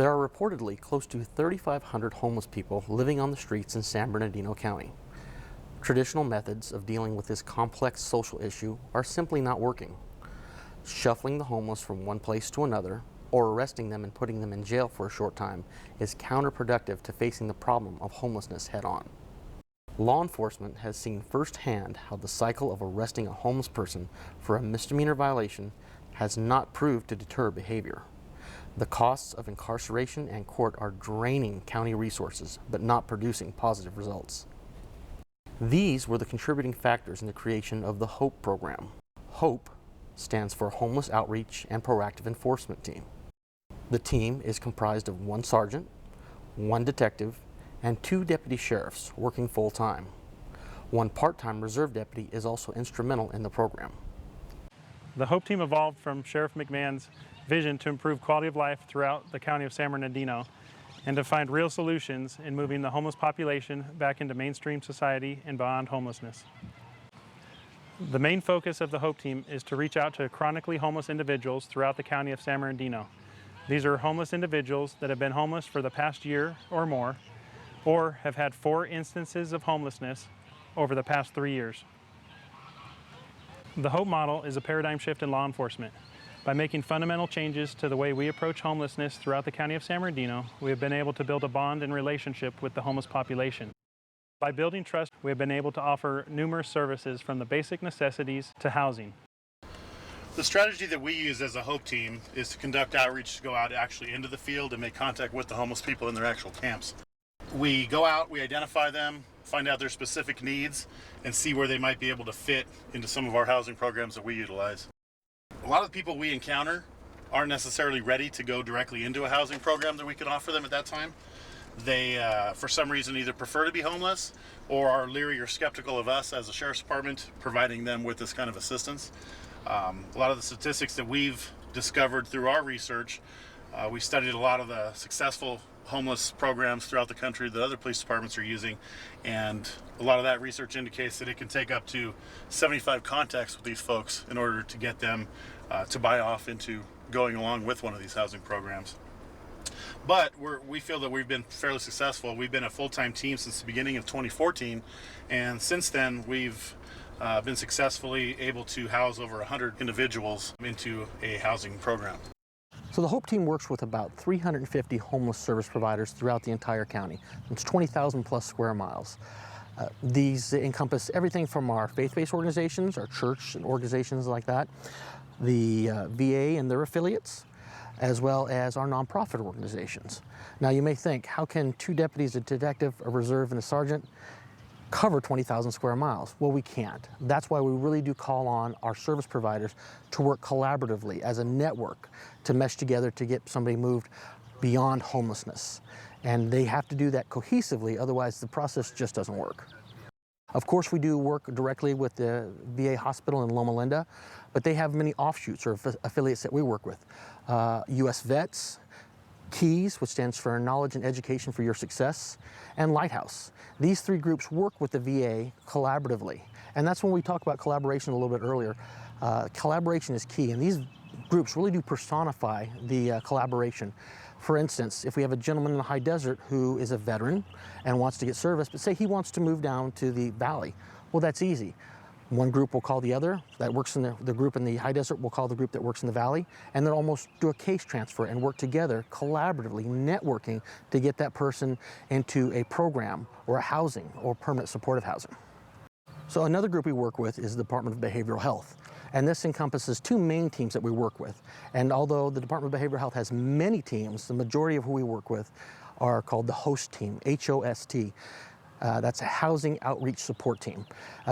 There are reportedly close to 3,500 homeless people living on the streets in San Bernardino County. Traditional methods of dealing with this complex social issue are simply not working. Shuffling the homeless from one place to another, or arresting them and putting them in jail for a short time, is counterproductive to facing the problem of homelessness head-on. Law enforcement has seen firsthand how the cycle of arresting a homeless person for a misdemeanor violation has not proved to deter behavior. The costs of incarceration and court are draining county resources, but not producing positive results. These were the contributing factors in the creation of the HOPE program. HOPE stands for Homeless Outreach and Proactive Enforcement Team. The team is comprised of one sergeant, one detective, and 2 deputy sheriffs working full-time. One part-time reserve deputy is also instrumental in the program. The HOPE team evolved from Sheriff McMahon's vision to improve quality of life throughout the county of San Bernardino and to find real solutions in moving the homeless population back into mainstream society and beyond homelessness. The main focus of the HOPE team is to reach out to chronically homeless individuals throughout the county of San Bernardino. These are homeless individuals that have been homeless for the past year or more, or have had 4 instances of homelessness over the past 3 years. The HOPE model is a paradigm shift in law enforcement. By making fundamental changes to the way we approach homelessness throughout the county of San Bernardino, we have been able to build a bond and relationship with the homeless population. By building trust, we have been able to offer numerous services from the basic necessities to housing. The strategy that we use as a HOPE team is to conduct outreach, to go out actually into the field and make contact with the homeless people in their actual camps. We go out, we identify them, find out their specific needs, and see where they might be able to fit into some of our housing programs that we utilize. A lot of the people we encounter aren't necessarily ready to go directly into a housing program that we can offer them at that time. They, for some reason, either prefer to be homeless or are leery or skeptical of us as a sheriff's department providing them with this kind of assistance. A lot of the statistics that we've discovered through our research, we studied a lot of the successful homeless programs throughout the country that other police departments are using, and a lot of that research indicates that it can take up to 75 contacts with these folks in order to get them to buy off into going along with one of these housing programs. But we feel that we've been fairly successful. We've been a full-time team since the beginning of 2014, and since then we've been successfully able to house over 100 individuals into a housing program. So the HOPE team works with about 350 homeless service providers throughout the entire county. It's 20,000 plus square miles. These encompass everything from our faith-based organizations, our church and organizations like that, the VA and their affiliates, as well as our nonprofit organizations. Now you may think, how can 2 deputies, a detective, a reserve, and a sergeant cover 20,000 square miles? Well, we can't. That's why we really do call on our service providers to work collaboratively as a network to mesh together to get somebody moved beyond homelessness. And they have to do that cohesively, otherwise the process just doesn't work. Of course, we do work directly with the VA hospital in Loma Linda, but they have many offshoots or affiliates that we work with. US Vets, KEYS, which stands for Knowledge and Education for Your Success, and Lighthouse. These 3 groups work with the VA collaboratively. And that's when we talked about collaboration a little bit earlier. Collaboration is key, and these groups really do personify the collaboration. For instance, if we have a gentleman in the high desert who is a veteran and wants to get service, but say he wants to move down to the valley, well, that's easy. One group will call the other, that works in the group in the high desert will call the group that works in the valley, and they'll almost do a case transfer and work together collaboratively, networking to get that person into a program or a housing or permanent supportive housing. So another group we work with is the Department of Behavioral Health. And this encompasses 2 main teams that we work with. And although the Department of Behavioral Health has many teams, the majority of who we work with are called the HOST team, H-O-S-T. That's a Housing Outreach Support Team.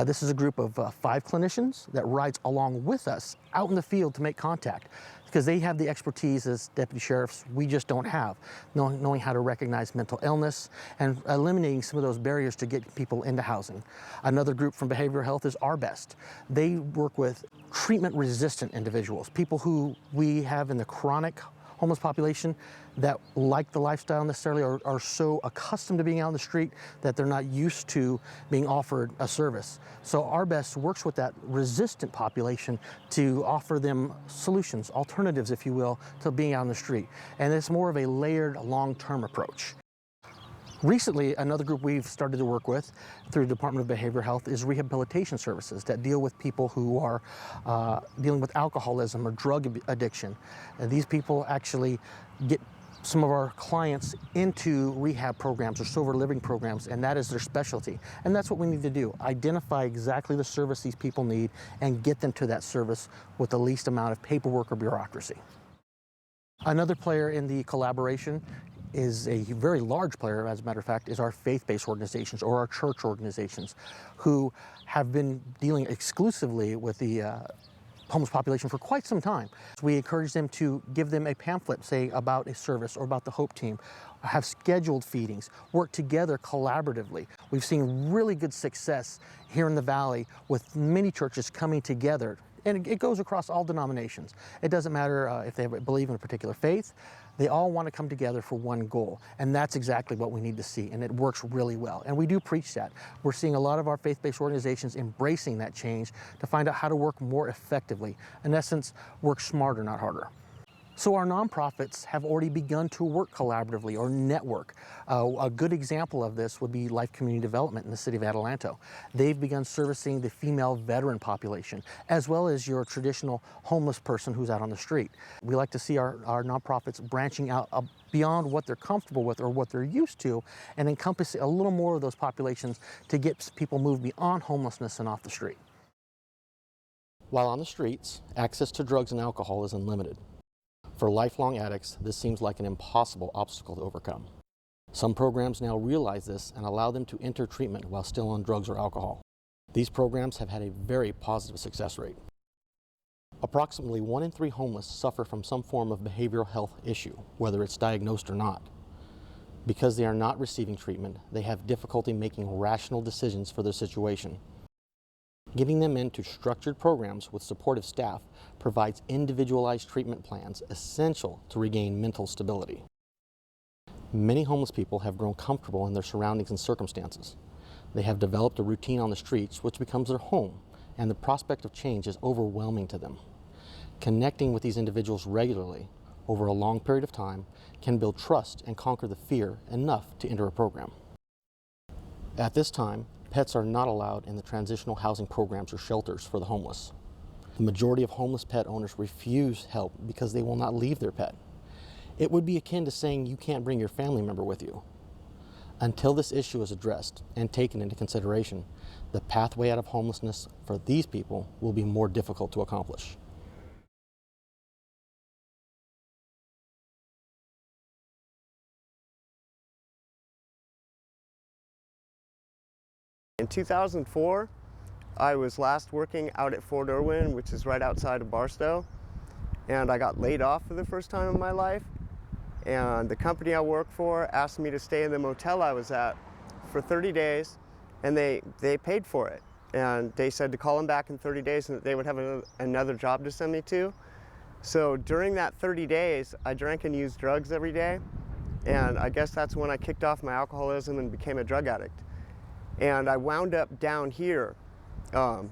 This is a group of 5 clinicians that rides along with us out in the field to make contact, because they have the expertise as deputy sheriffs we just don't have, knowing how to recognize mental illness and eliminating some of those barriers to get people into housing. Another group from behavioral health is Our Best. They work with treatment-resistant individuals, people who we have in the chronic homeless population that like the lifestyle necessarily are so accustomed to being out on the street that they're not used to being offered a service. So our best works with that resistant population to offer them solutions, alternatives, if you will, to being out on the street. And it's more of a layered, long-term approach. Recently, another group we've started to work with through the Department of Behavioral Health is Rehabilitation Services that deal with people who are dealing with alcoholism or drug addiction. And these people actually get some of our clients into rehab programs or sober living programs, and that is their specialty. And that's what we need to do, identify exactly the service these people need and get them to that service with the least amount of paperwork or bureaucracy. Another player in the collaboration is a very large player, as a matter of fact, is our faith-based organizations or our church organizations who have been dealing exclusively with the homeless population for quite some time. We encourage them to give them a pamphlet, say, about a service or about the Hope team, have scheduled feedings, work together collaboratively. We've seen really good success here in the Valley with many churches coming together, and it goes across all denominations. It doesn't matter if they believe in a particular faith. They all want to come together for one goal, and that's exactly what we need to see, and it works really well. And we do preach that. We're seeing a lot of our faith-based organizations embracing that change to find out how to work more effectively. In essence, work smarter, not harder. So our nonprofits have already begun to work collaboratively or network. A good example of this would be Life Community Development in the city of Adelanto. They've begun servicing the female veteran population, as well as your traditional homeless person who's out on the street. We like to see our nonprofits branching out beyond what they're comfortable with or what they're used to and encompass a little more of those populations to get people moved beyond homelessness and off the street. While on the streets, access to drugs and alcohol is unlimited. For lifelong addicts, this seems like an impossible obstacle to overcome. Some programs now realize this and allow them to enter treatment while still on drugs or alcohol. These programs have had a very positive success rate. Approximately 1 in 3 homeless suffer from some form of behavioral health issue, whether it's diagnosed or not. Because they are not receiving treatment, they have difficulty making rational decisions for their situation. Getting them into structured programs with supportive staff provides individualized treatment plans essential to regain mental stability. Many homeless people have grown comfortable in their surroundings and circumstances. They have developed a routine on the streets which becomes their home, and the prospect of change is overwhelming to them. Connecting with these individuals regularly over a long period of time can build trust and conquer the fear enough to enter a program. At this time, pets are not allowed in the transitional housing programs or shelters for the homeless. The majority of homeless pet owners refuse help because they will not leave their pet. It would be akin to saying you can't bring your family member with you. Until this issue is addressed and taken into consideration, the pathway out of homelessness for these people will be more difficult to accomplish. In 2004, I was last working out at Fort Irwin, which is right outside of Barstow, and I got laid off for the first time in my life. And the company I work for asked me to stay in the motel I was at for 30 days, and they paid for it. And they said to call them back in 30 days and that they would have another job to send me to. So during that 30 days, I drank and used drugs every day, and I guess that's when I kicked off my alcoholism and became a drug addict. And I wound up down here. Homeless.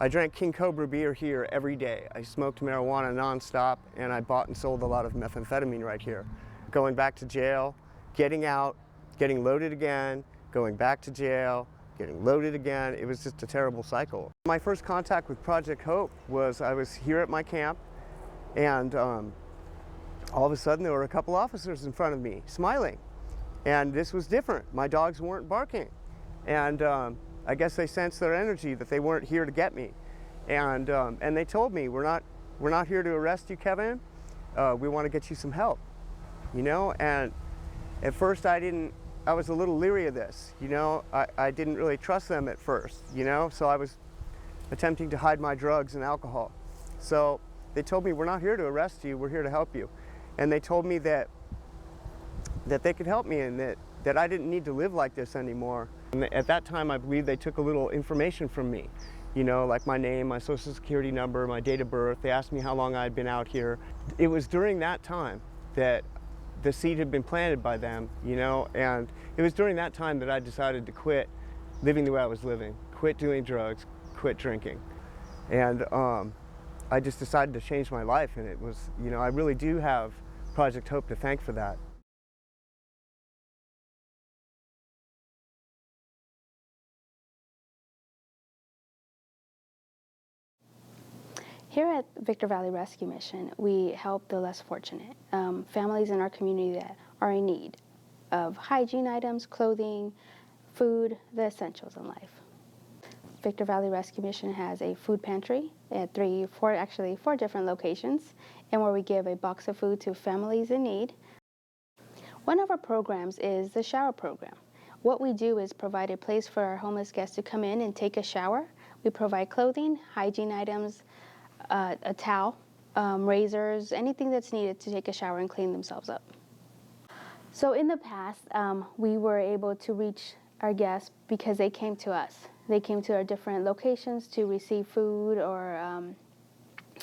I drank King Cobra beer here every day. I smoked marijuana nonstop, and I bought and sold a lot of methamphetamine right here. Going back to jail, getting out, getting loaded again, going back to jail, getting loaded again. It was just a terrible cycle. My first contact with Project Hope was I was here at my camp, and all of a sudden there were a couple officers in front of me smiling. And this was different. My dogs weren't barking. And I guess they sensed their energy, that they weren't here to get me. And they told me, we're not here to arrest you, Kevin. We want to get you some help, you know? And at first I was a little leery of this, you know? I didn't really trust them at first, you know? So I was attempting to hide my drugs and alcohol. So they told me, we're not here to arrest you, we're here to help you. And they told me that they could help me and that I didn't need to live like this anymore. And at that time, I believe they took a little information from me. you know, like my name, my social security number, my date of birth. They asked me how long I'd been out here. It was during that time that the seed had been planted by them, you know, and it was during that time that I decided to quit living the way I was living, quit doing drugs, quit drinking. And I just decided to change my life, and it was, you know, I really do have Project Hope to thank for that. Here at Victor Valley Rescue Mission, we help the less fortunate, families in our community that are in need of hygiene items, clothing, food, the essentials in life. Victor Valley Rescue Mission has a food pantry at four different locations, and where we give a box of food to families in need. One of our programs is the shower program. What we do is provide a place for our homeless guests to come in and take a shower. We provide clothing, hygiene items, a towel, razors, anything that's needed to take a shower and clean themselves up. So in the past, we were able to reach our guests because they came to us. They came to our different locations to receive food or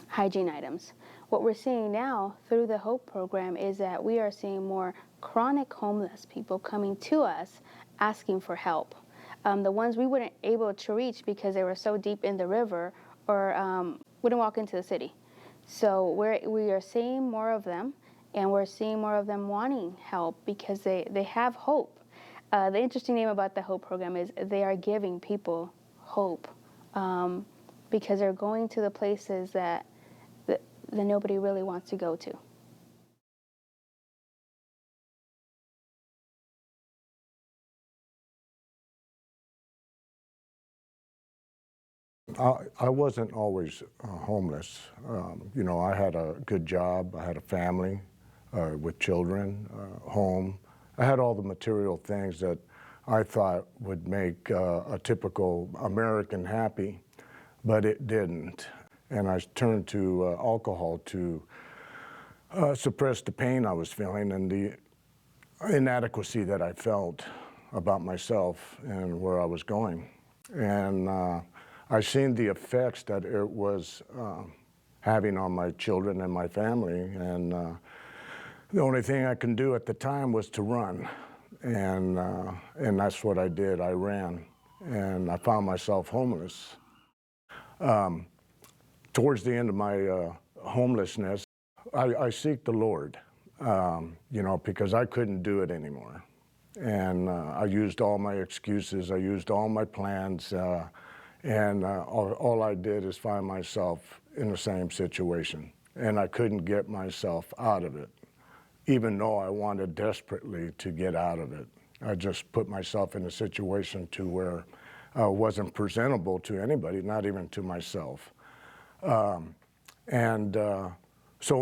hygiene items. What we're seeing now through the HOPE program is that we are seeing more chronic homeless people coming to us asking for help. The ones we weren't able to reach because they were so deep in the river or wouldn't walk into the city. So we are seeing more of them, and we're seeing more of them wanting help because they have hope. The interesting name about the HOPE program is they are giving people hope because they're going to the places that nobody really wants to go to. I wasn't always homeless. You know, I had a good job, I had a family with children, home. I had all the material things that I thought would make a typical American happy, but it didn't. And I turned to alcohol to suppress the pain I was feeling and the inadequacy that I felt about myself and where I was going. And I seen the effects that it was having on my children and my family, and the only thing I could do at the time was to run, and that's what I did. I ran, and I found myself homeless. Towards the end of my homelessness, I seek the Lord, you know, because I couldn't do it anymore. And I used all my excuses, I used all my plans, and all I did is find myself in the same situation. And I couldn't get myself out of it, even though I wanted desperately to get out of it. I just put myself in a situation to where I wasn't presentable to anybody, not even to myself. So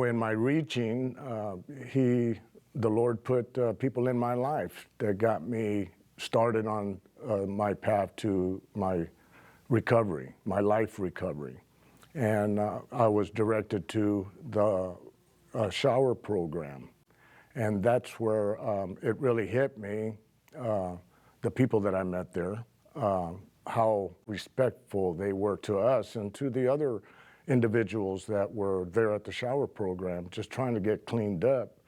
in my reaching, the Lord put people in my life that got me started on my path to my recovery, my life recovery. And I was directed to the shower program. And that's where it really hit me, the people that I met there, how respectful they were to us and to the other individuals that were there at the shower program, just trying to get cleaned up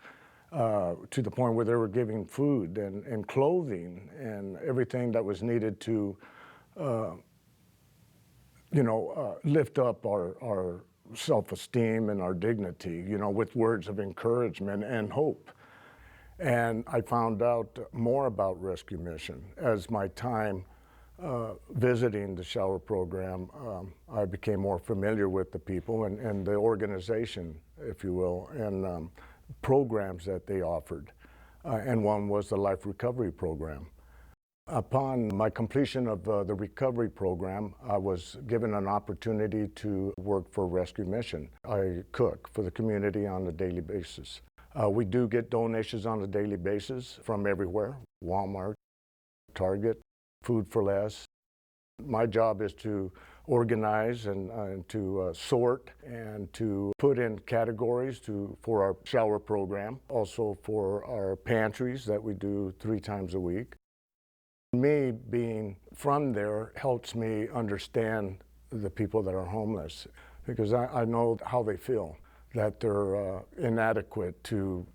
to the point where they were giving food and clothing and everything that was needed to lift up our self-esteem and our dignity, you know, with words of encouragement and hope. And I found out more about Rescue Mission. As my time visiting the shower program, I became more familiar with the people and the organization, if you will, and programs that they offered. And one was the Life Recovery Program. Upon my completion of the recovery program, I was given an opportunity to work for Rescue Mission. I cook for the community on a daily basis. We do get donations on a daily basis from everywhere, Walmart, Target, Food for Less. My job is to organize and to sort and to put in categories for our shower program, also for our pantries that we do 3 times a week. Me being from there helps me understand the people that are homeless, because I know how they feel, that they're inadequate to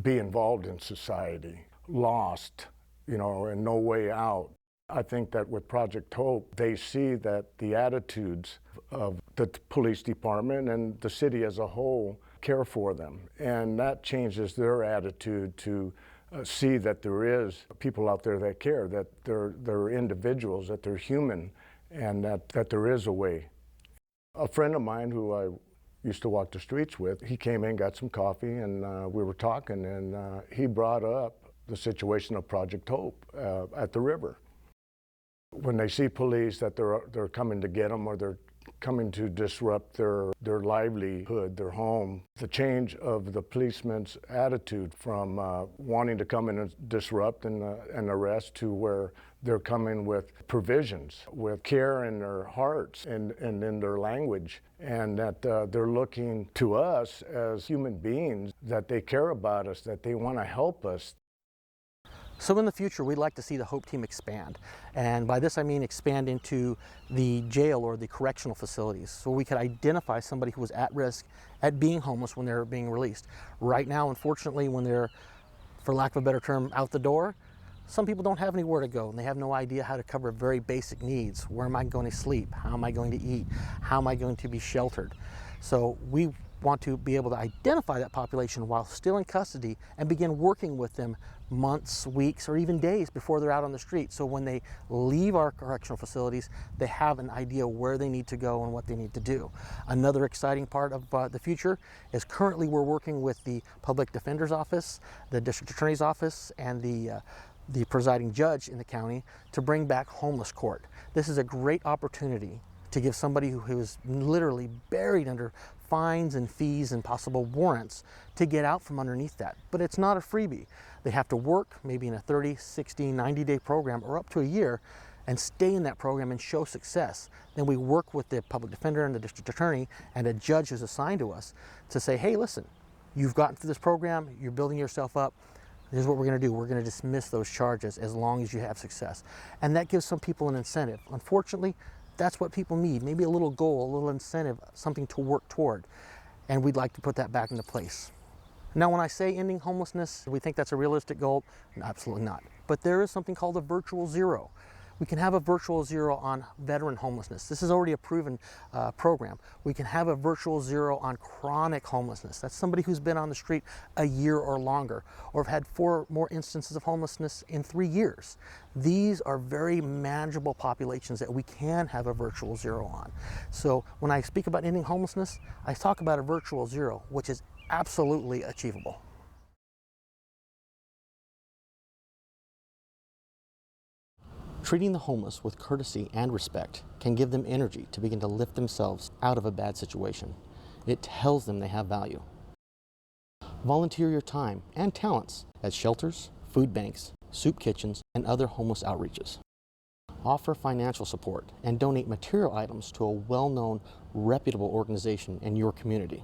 be involved in society, lost, you know, and no way out. I think that with Project Hope, they see that the attitudes of the police department and the city as a whole care for them, and that changes their attitude to see that there is people out there that care, that they're individuals, that they're human, and that there is a way. A friend of mine who I used to walk the streets with, he came in, got some coffee, and we were talking, and he brought up the situation of Project Hope at the river. When they see police, that they're coming to get them, or they're coming to disrupt their livelihood, their home. The change of the policeman's attitude from wanting to come in and disrupt and arrest, to where they're coming with provisions, with care in their hearts and in their language, and that they're looking to us as human beings, that they care about us, that they want to help us. So in the future, we'd like to see the HOPE team expand. And by this I mean expand into the jail or the correctional facilities, so we could identify somebody who was at risk at being homeless when they're being released. Right now, unfortunately, when they're, for lack of a better term, out the door, some people don't have anywhere to go, and they have no idea how to cover very basic needs. Where am I going to sleep? How am I going to eat? How am I going to be sheltered? So we want to be able to identify that population while still in custody and begin working with them months, weeks, or even days before they're out on the street. So when they leave our correctional facilities, they have an idea where they need to go and what they need to do. Another exciting part of the future is currently we're working with the Public Defender's Office, the District Attorney's Office, and the presiding judge in the county to bring back homeless court. This is a great opportunity to give somebody who is literally buried under fines and fees and possible warrants to get out from underneath that. But it's not a freebie. They have to work maybe in a 30, 60, 90-day program or up to a year and stay in that program and show success. Then we work with the public defender and the district attorney and a judge who's assigned to us to say, hey, listen, you've gotten through this program, you're building yourself up, here's what we're going to do. We're going to dismiss those charges as long as you have success. And that gives some people an incentive. Unfortunately, that's what people need, maybe a little goal, a little incentive, something to work toward. And we'd like to put that back into place. Now, when I say ending homelessness, we think that's a realistic goal? Absolutely not. But there is something called a virtual zero. We can have a virtual zero on veteran homelessness. This is already a proven program. We can have a virtual zero on chronic homelessness. That's somebody who's been on the street a year or longer, or have had 4 more instances of homelessness in 3 years. These are very manageable populations that we can have a virtual zero on. So when I speak about ending homelessness, I talk about a virtual zero, which is absolutely achievable. Treating the homeless with courtesy and respect can give them energy to begin to lift themselves out of a bad situation. It tells them they have value. Volunteer your time and talents at shelters, food banks, soup kitchens, and other homeless outreaches. Offer financial support and donate material items to a well-known, reputable organization in your community.